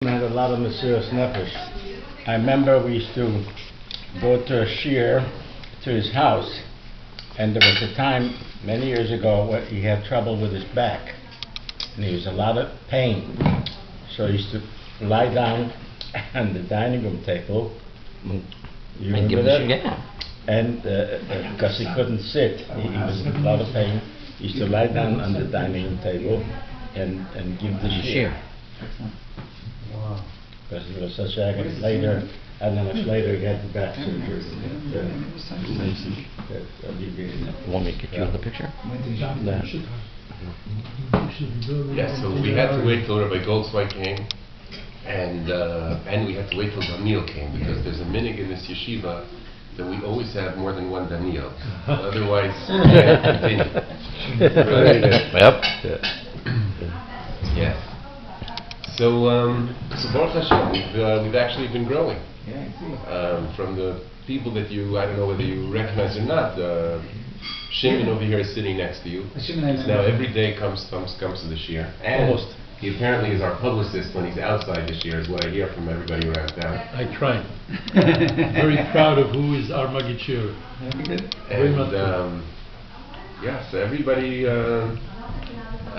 Had a lot of Mesechta Nefesh. I remember we used to go to a Shiur to his house, and there was a time many years ago where he had trouble with his back, and he was in a lot of pain. So he used to lie down on the dining room table. You remember that? Yeah. And because he couldn't sit, he was in a lot of pain. He used to lie down on the dining room table and give the Shiur. Wow. Because it was such agony. Later, and then much later, he had the back surgery. Want me to get you in the picture? Yeah, so we had to wait till Rabbi Goldsweig came, and we had to wait till Daniel came, because there's a minig in this yeshiva that we always have more than one Daniel. Otherwise, we can't continue. Yep. Yes. So Baruch Hashem, we've actually been growing. From the people that I don't know whether you recognize or not. Shimon over here is sitting next to you. Now every day comes to the Shiur. And he apparently is our publicist when he's outside the Shiur, is what I hear from everybody around town. I try. Very proud of who is our Maggid Shiur. And yeah, so everybody,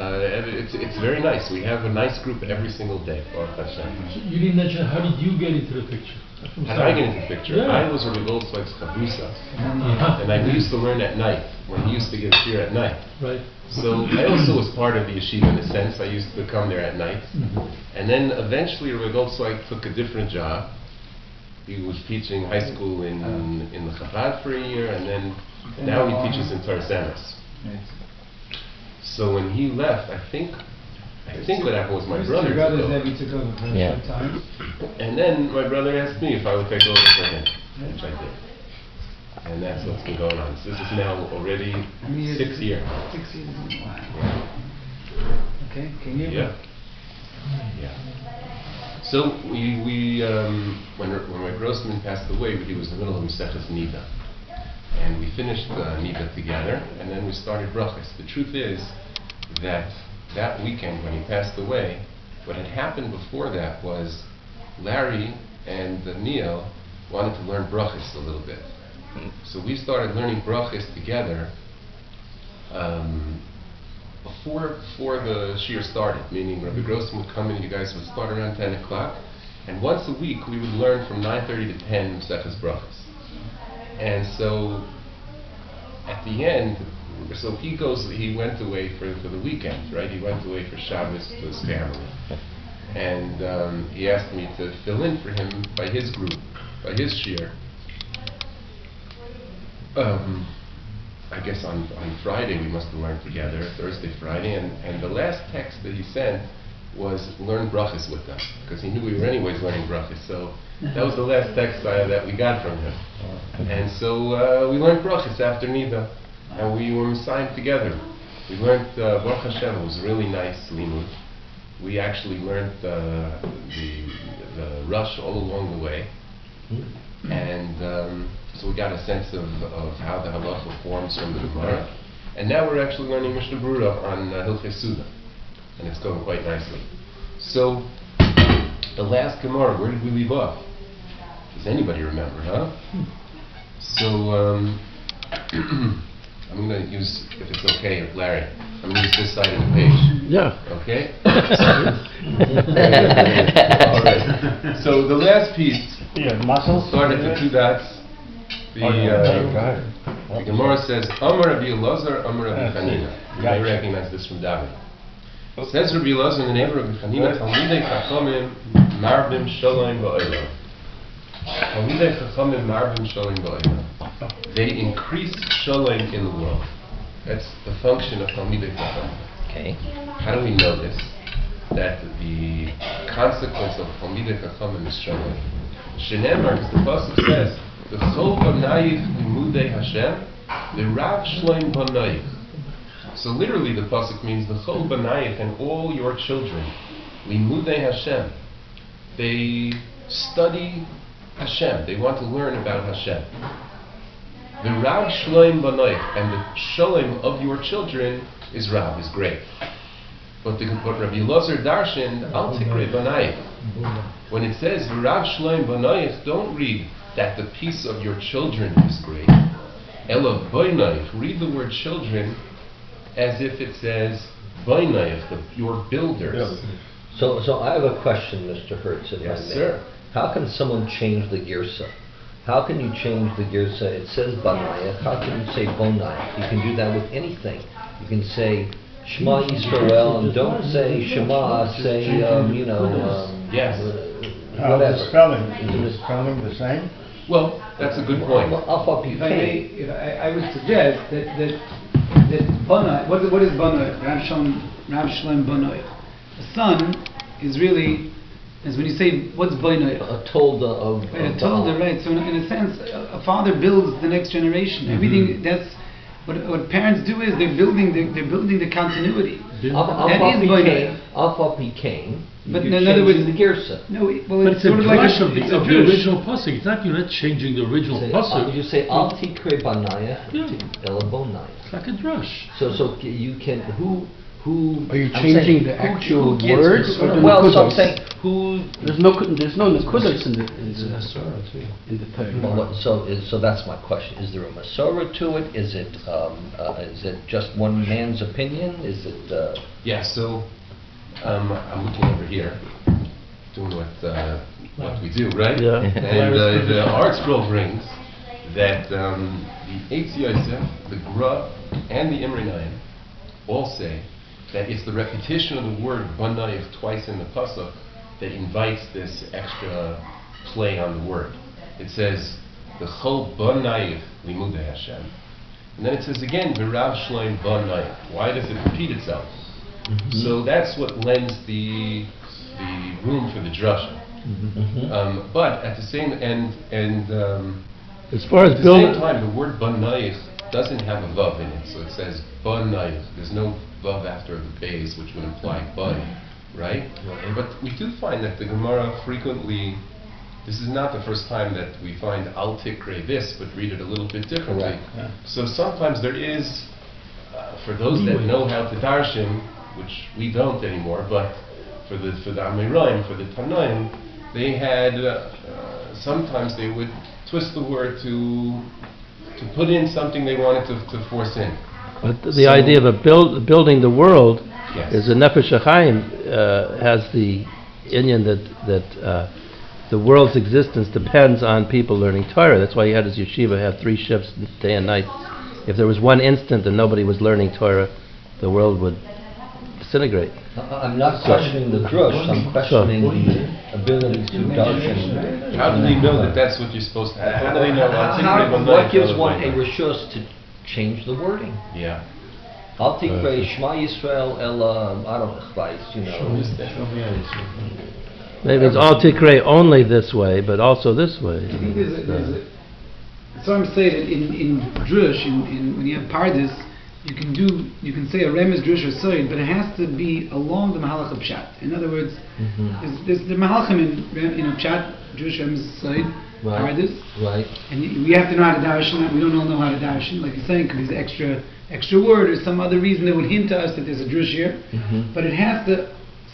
it's very nice. We have a nice group every single day. Baruch Hashem. So you didn't mention, how did you get into the picture? How did I get into the picture? Yeah. I was Rabbi Goldsweig's chavrusa, and I used to learn at night, when he used to give Shiur at night. Right. So I also was part of the yeshiva in a sense. I used to come there at night. And then eventually Rabbi Goldsweig took a different job. He was teaching high school in the Chabad for a year, and then now he teaches in Torah Semis. So when he left, I think what happened was my brother took over for Yeah. a short time. And then my brother asked me if I would take over for him, which I did. And that's what's been going on. So this is now already 6 years. 6 years. Wow. Yeah. Okay, can you? Yeah. Yeah. So when my Grossman passed away, he was in the middle of Mesechta Sanhedrin. And we finished Nida together, and then we started Brachas. The truth is that weekend when he passed away, what had happened before that was Larry and Neil wanted to learn Brachas a little bit. So we started learning Brachas together before the Shiur started, meaning Rabbi Grossman would come in, you guys would start around 10 o'clock, and once a week we would learn from 9:30 to 10 Mesechtas Brachas. And so at the end, so he went away for the weekend, right? He went away for Shabbos to his family. And he asked me to fill in for him by his group, by his Shiur. I guess on Friday we must have learned together, Thursday, Friday, and the last text that he sent was learn brachas with us, because he knew we were anyways learning brachas. So that was the last text that we got from him. And so we learned brachas after Nida, and we were signed together. We learned Baruch Hashem. It was really nice limud. We actually learned the Rush all along the way, and so we got a sense of how the halacha forms from the Gemara. And now we're actually learning Mishnah Berurah on Hilchei Suda, and it's going quite nicely. So the last Gemara, where did we leave off? Does anybody remember, huh? So I'm going to use, if it's okay, Larry, I'm going to use this side of the page. Yeah. Okay? All right. So the last piece, Muscles? start at the two dots. The Gemara says, Amar Rabbi Elazar, Amar Rabbi Chanina. You may recognize this from David. Says Rabbi Elazar in the name of Rabbi Chanina, Talmidei Chachamim Marvim Shalom Ba'olam. Talmidei Chachamim Marvim Shalom Ba'olam. They increase Shalom in the world. That's the function of Talmidei Chachamim. Okay. How do we know this? That the consequence of Talmidei Chachamim is Shalom. Shenemar, because the pasuk says, the Chol Banayich Limudei Hashem, the Rav Shloim Banayich. So literally the pasuk means the Chol Banayich and all your children, Limudei Hashem. They study Hashem. They want to learn about Hashem. The Rav Shloim Banayich, and the Shalom of your children is Rav, is great. But Rabbi Elazar darshan al tikrei banayich. When it says V'rav shleim banayich, don't read that the peace of your children is great. Ela banayich, read the word children as if it says banayich, your builders. So I have a question, Mr. Hertz, if Yes, I may. sir. How can someone change the girsa? How can you change the girsa? It says banayach. How can you say bonayach? You can do that with anything. You can say Shema Yisrael and don't say Shema. Say Yes. How's whatever. the spelling? Is the spelling the same? Well, that's a good point. Well, Alpha If I may, P. I would suggest that Banai, what is Banai? Rav Shalom Banai. A son is really, as when you say, what's Banai? A tolda of. Right, a tolda, right. So in a sense, a father builds the next generation. Everything that's what parents do is they're building the continuity. Alpha P. But You're in other words, changing the girsa. No, well, But it's it's a sort of like drush of it's the a drush. original pasuk. It's not, you're not changing the original pasuk. You say Al Tikre Banayach Yeah. Ela Bonayach. It's like a drush. So you can who. Are you I'm changing saying the who- actual who gets- words or the Well, so I'm nekudos? saying who. There's no nekudos in the thing. Well, so that's my question. Is there a Masorah to it? Is it just one man's opinion? Is it? Yeah, so I'm looking over here, doing what we do, right? Yeah. And the art scroll brings that the Eitz Yosef, the Gra, and the Imre Nayim all say that it's the repetition of the word banayich twice in the pasuk that invites this extra play on the word. It says the chol banayich limudei Hashem, and then it says again v'rav shleim banayich. Why does it repeat itself? So that's what lends the room for the drasha. But at the same As far at as the same building, time, the word banayich doesn't have a vav in it, so it says banayich. There's no vav after the base, which would imply ban, right? But we do find that the Gemara frequently. This is not the first time that we find al tikre this, but read it a little bit differently. Correct. So sometimes there is, for those that know how to darshan, which we don't anymore, but for the Amoraim, for the Tanaim, they had sometimes they would twist the word to put in something they wanted to force in. But the So- idea of building the world Yes. is the Nefesh HaChaim has the inyan that the world's existence depends on people learning Torah. That's why he had his yeshiva have 3 shifts, day and night. If there was one instant that nobody was learning Torah, the world would disintegrate. I'm not questioning the drush. I'm questioning the ability to darshan. How do they know that that's what you're supposed to have? How do they know? What gives one a rishus to change the wording? Yeah. Al Tikre Shema Yisrael Ela I don't know. Maybe it's all tikre only this way, but also this way. I think so I'm saying that in drush, when you have pardes, you can say a remes drush or soid, but it has to be along the mahalach of pshat. In other words, there's the mahalachim in pshat, drush, remes, soid, pardes, Right. and we have to know how to darshan. We don't all know how to darshan. Like you're saying, could be the extra word or some other reason that would hint to us that there's a drush here, but it has to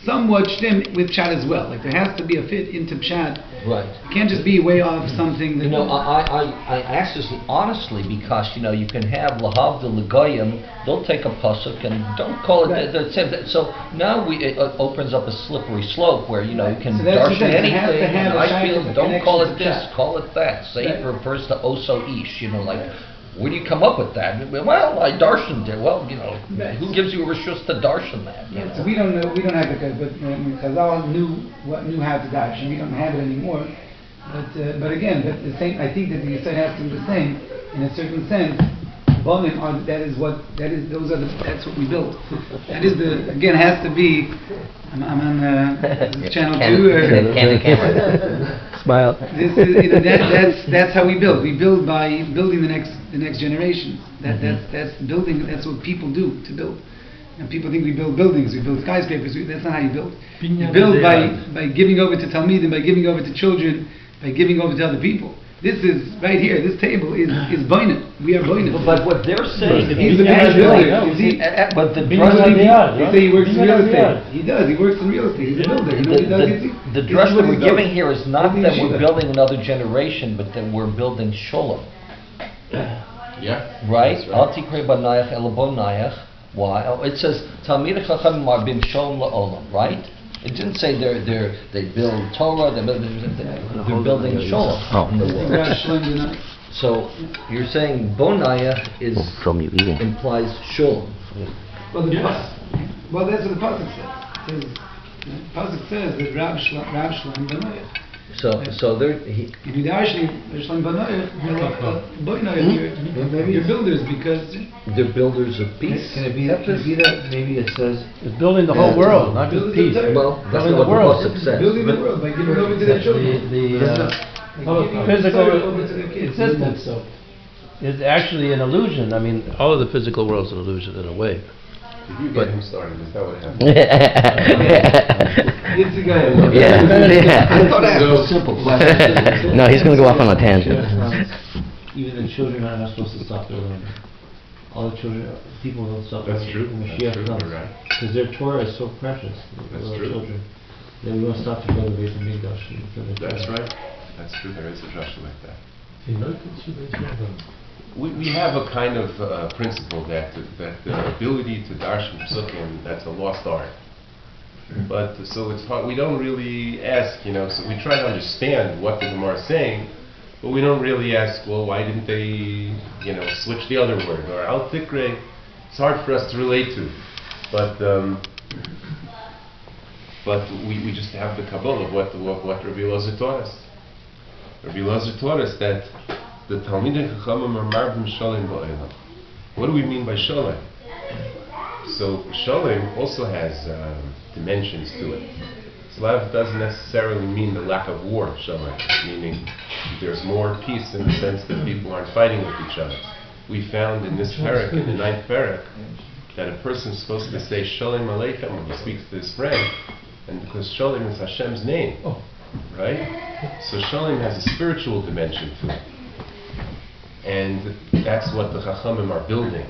somewhat stem with pshat as well. Like there has to be a fit into pshat. Right. It can't just be way off something that. I ask this honestly because you can have lahavdil legoyim. They'll take a pasuk and don't call it. Right. So now it opens up a slippery slope where you can So that's the darshan thing, it anything. has to have And a I shaykh feel with a don't call it connection to this, pshat. call it that. Say it Right. refers to oso ish. Like. Where do you come up with that? Well, I darshaned it. Well, Right. who gives you a rishus to darshan that? So we don't know. We don't have the but Chazal knew how to darshan. We don't have it anymore. But again, the same. I think that the Yisrael has to do the same in a certain sense. Bonim are that's what we built. That is again has to be. I'm on channel 2 or. Smile. This is, that's how we build. We build by building the next generations. That's building. That's what people do to build. And people think we build buildings, we build skyscrapers. That's not how you build. You build by giving over to Talmidim, by giving over to children, by giving over to other people. This is right here. This table is boinet. We are boinet. But what they're saying, He's the man builder. You see, but the They drush, say he works in real estate. He does. He works in real estate. He's a builder. You know what he does? You see? the This drush is that what he we're does. giving here is not This that is we're yeshiva. building another generation, but that we're building sholem. Yeah. Right? That's Al tikrei banayach el bonayach. Why? Oh, it says Talmidei Chachamim marbim sholem la'olam. Right? It didn't say they build Torah. They're building sholem in the world. Rav Shlomo did not- So you're saying bonayach is From you eating. implies sholem. Well, Yes. well, that's what the pasuk says. The pasuk says that Rav Shlomo Banoyach. So there he. If you actually Shlomo Banoyach, you're builders because They're builders of peace. Can it be that maybe it says It's building the whole world, not just peace. Well, that's Building not the what world. the pasuk says. building the world by giving it over to their children. The physical existence is actually an illusion. I mean, all of the physical world's an illusion in a way. Did you But- get him started? Is that what happened? It's a guy. Yeah. So- simple question. No, he's gonna go off on a tangent. Even the children are not supposed to stop their learning. All the children, people don't stop. That's true. When That's Mashiach true. comes. You're right. Because their Torah is so precious. The That's little true. children. Then we won't stop to go to Beit HaMikdash and for the That's Torah. right. That's true. There is a drush like that. Yeah. We have a kind of principle that the ability to darshan psukim, that's a lost art. But so it's hard. We don't really ask, So we try to understand what the Gemara is saying, but we don't really ask. Well, why didn't they, switch the other word or al tikre? It's hard for us to relate to, but we just have the Kabbalah of what Rabbi Elazar taught us. Rabbi Elazar taught us that the Talmidei Chachamim are marbim sholem ba'olam. What do we mean by sholem? So sholem also has dimensions to it. Slav doesn't necessarily mean the lack of war, sholem, meaning there's more peace in the sense that people aren't fighting with each other. We found in this parak, in the 9th parak, that a person is supposed to say sholem aleichem when he speaks to his friend, and because sholem is Hashem's name, right? So sholem has a spiritual dimension to it. And that's what the Chachamim are building.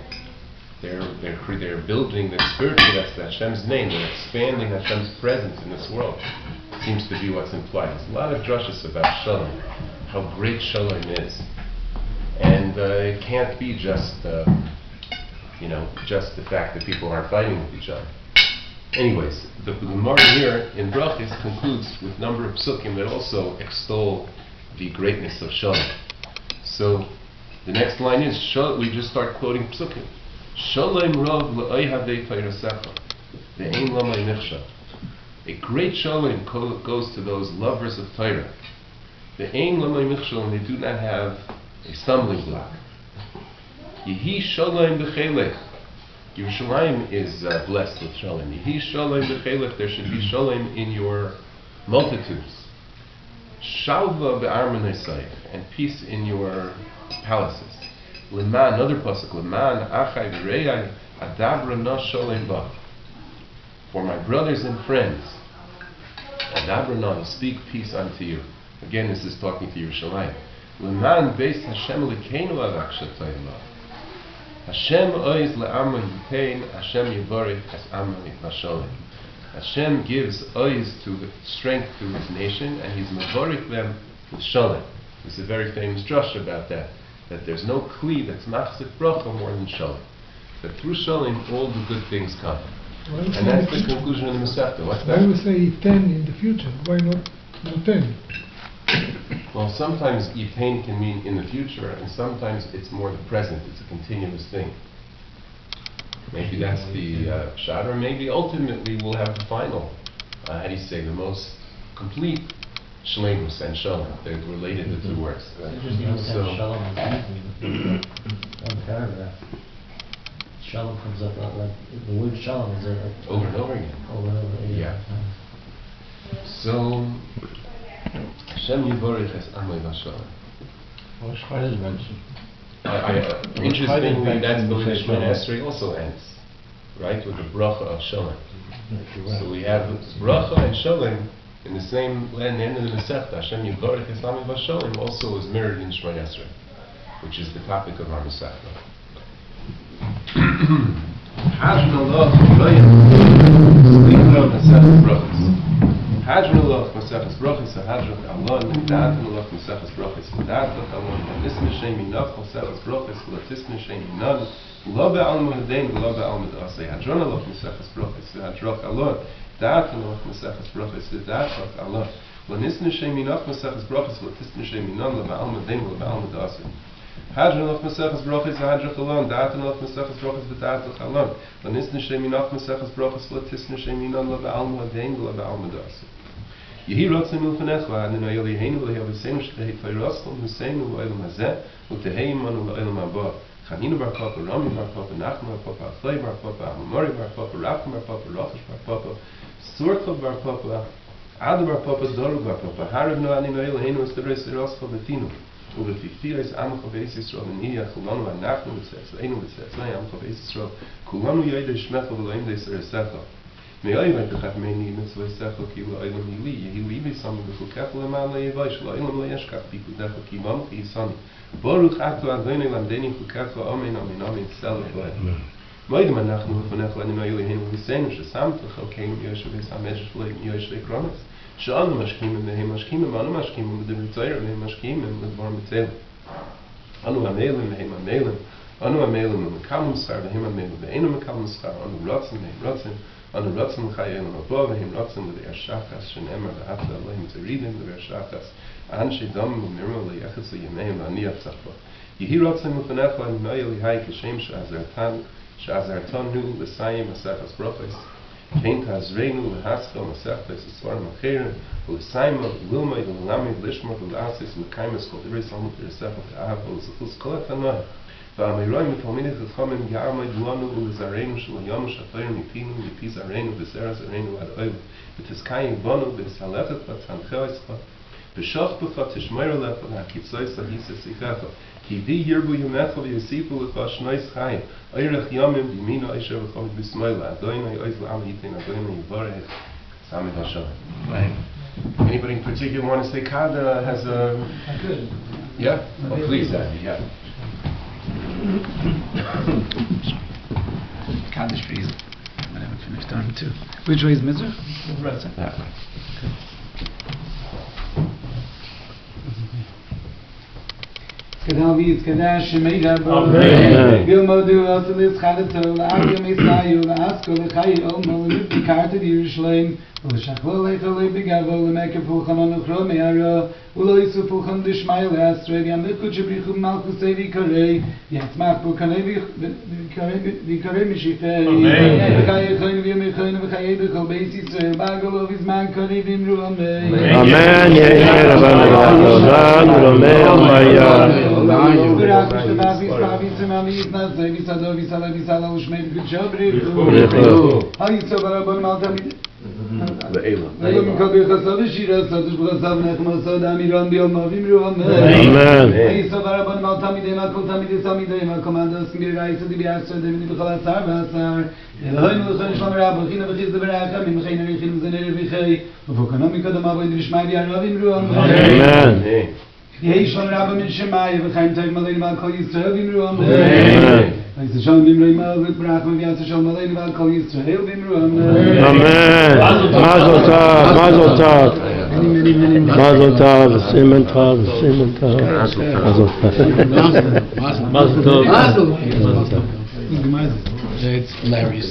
They're building the spiritual, that's Hashem's name. They're expanding Hashem's presence in this world. Seems to be what's implied. There's a lot of drushes about Shalom, how great Shalom is. And it can't be just, just the fact that people aren't fighting with each other. Anyways, the Gemara here in Brachis concludes with a number of psukim that also extol the greatness of Shalom. So, the next line is, we just start quoting psukim. Shalom rav le'oyhavei tayrasecha, ve'ein lamay nichshav. A great shalom goes to those lovers of Torah. Ve'ein lamay nichshav, and they do not have a stumbling block. Yehi shalom b'chelech. Yerushalayim is blessed with shalom. Yehi shalom b'chelech, there should be shalom in your multitudes. Shalva be'armonesayich, and peace in your palaces. Leman, another pasuk, Leman achai v'rei adabra na sholem ba. For my brothers and friends, adabra na, to speak peace unto you. Again, this is talking to Yerushalayim. Leman beis Hashem lekeinu avak shatayim la. Hashem oiz le'amma yitein, Hashem yivarech es amma v'sholem. Hashem gives oiz to the strength to his nation, and he's mevarich them with sholem. There's a very famous drush about that there's no kli that's machzik bracha more than shalom. That through shalom all the good things come. And that's the conclusion of the Mesechta. What's Why would that? say 10 in the future? Why not 10? Well, sometimes yitain can mean in the future, and sometimes it's more the present. It's a continuous thing. Maybe that's the pshat, or maybe ultimately we'll have the final, how do you say, the most complete shleimus and shalom. They're related, the two words. Interesting how So- Shalom is used in one paragraph. Shalom comes up like the word Shalom is like Over and over again. over and over. Yeah. So, Hashem Yivorech es Amay Vashalom. Well, Shchayim mentioned. Interestingly, that's the way the Shemona Esrei also ends, right? With the bracha of Shalom. So we have bracha and Shalom In the same land, the end of the Mesechta, Hashem Yivarech Islami Vasholim also is mirrored in Shema Yisrael, which is the topic of our Mesechta. Hadron Allah Speaking of Mesechta Brachos. Hadron Allah Mesechta Brachos, Hadron Allah, Da'at Allah Mesechta Brachos, Da'at Allah, and this Meshem Minav Mesechta Brachos, Latis Meshem Minav, Lo Be'alma Hadein, Lo Be'alma Da'asei, Hadron Allah Mesechta Brachos, Hadron Allah, Da'at Allah Mesechta Brachos, Da'at Allah, Latis Meshem Minav Mesechta Brachos, Latis Meshem Minav, Lo Be'alma Hadein, Lo Be'alma Da'asei. Hadron of Mesechas Brachos, Hadron Chalon, Da'atan of Mesechas Brachos, V'Da'at Chalon, Lanisn Shem Enoch Mesechas Brachos, Latisn Shem Inon, La Ba'alma Hadein, La Ba'alma Da'asei. Yehi Rotzim L'Fanecha, Adonai Eloheinu, L'Yaviseinu, Shtehei Feiroslam, Huseinu, L'Olam Hazeh, L'Tehei Imanu, L'Olam Haba. Chaninu Bar Papa, Rami Bar Papa, Nachman Bar Papa, Achlei Bar Papa, Amamori Bar Papa, Racham Bar Papa, Rochash Bar Papa, Surcha Bar Papa, Adu Bar Papa, Doru Bar Papa, Harib No Adonai Eloheinu, Esteres Eroscha Betinu. ובפיפי יש עמך בייס ישראל ונהיה כולנו אנחנו וצאצאינו וצאצאי עמך בייס ישראל כולנו ידע שמך ולאים דסרסך מאויב תחת מני מצווי שכל כי לא אילם לי יהי לי בסמי בחוקך למעלה יבש לא אילם לא ישכח פיקודך כי ממך יסני ברוך אתה אדוני למדני חוקך אמן אמן אמן סלח להם מוידם אנחנו לפניך לאדוני אלוהינו וביסנו ששמת חלקנו יושבי סמש פלאים יושבי קרונס שאנו משקיעים והם משקיעים ואנו משקיעים בדברי תורה והם משקיעים בדבר מצל אנו המלם והם המלם אנו המלם ומקבלים שכר והם המלם ואינו מקבלים שכר אנו רוצים והם רוצים אנו רוצים לחיי עולם הבא והם רוצים לבאר שחס שנאמר ואהבת אלוהים תרידם לבאר שחס אנשי דם ומרמה ליחס לימיהם ואני אצחו יהי רוצים לפניך לאדוני אלוהי כשם שעזרתנו לסיים מסכת ברכות kein tazreinu lehaskel masechta esesvar macheren u'lesaima u'lilma u'lelami u'lishma u'leasis u'kaimas kol divrei salmut u'resefa u'ahav u'lezachus kol etanah v'amiroi mitolminit l'chomim ya'amid lanu u'lezareinu sh'layonu sh'atoyim mipinu mipi zareinu v'zera zareinu ad oilu v'tizkayim bonu v'salechet v'tzancheoischa v'shoch b'cha tishmeir lefa v'hakitzois lahisa sichecha כי די ירבו ימיך ויוסיפו לך שנות חיים אורך ימים בימינו אשר וחומד בשמאלה אדוני אויז לעם ייתן אדוני יברך Sami Hashem. Anybody in particular want to say Kada has a... I could. Yeah? Oh, please, Andy, yeah. Kaddish for you. I haven't finished on too. Which way is Mitzvah? Right side. That way. Kadavi is Kadash Shemeida Amen. Gilmodu Oselis Chadato La'akim Isayu La'asko L'chayi Omo L'nifti Karta Yerushalayim L'shachlo L'echole B'gavo L'meke Pulchan Onuchro Me'ara Ulo Yisu Pulchan D'Shmai L'Astre V'yamliku Chebrichu Malchusei V'karei Yatzmach Pulchanei V'karei Mishifei V'chayi Choyne V'yamichoyne V'chayi B'chol Beis Yisrael B'agolo V'zman Karei V'imru Amen Amen. Yehi Rabbanu V'Adodan V'Romeo Maya. Amen. Yehi Shalom Rabba Min Shemaya V'chaim Tov Maleinu V'al Kol Yisrael V'imru Amen. V'yis Shalom V'imrei Malvut B'rachma V'yas Shalom Maleinu V'al Kol Yisrael V'imru Amen. Amen. Mazel Tov, Mazel Tov. Mazel Tov, Simon Tov, Simon Tov. Mazel Tov. Mazel Tov. It's hilarious.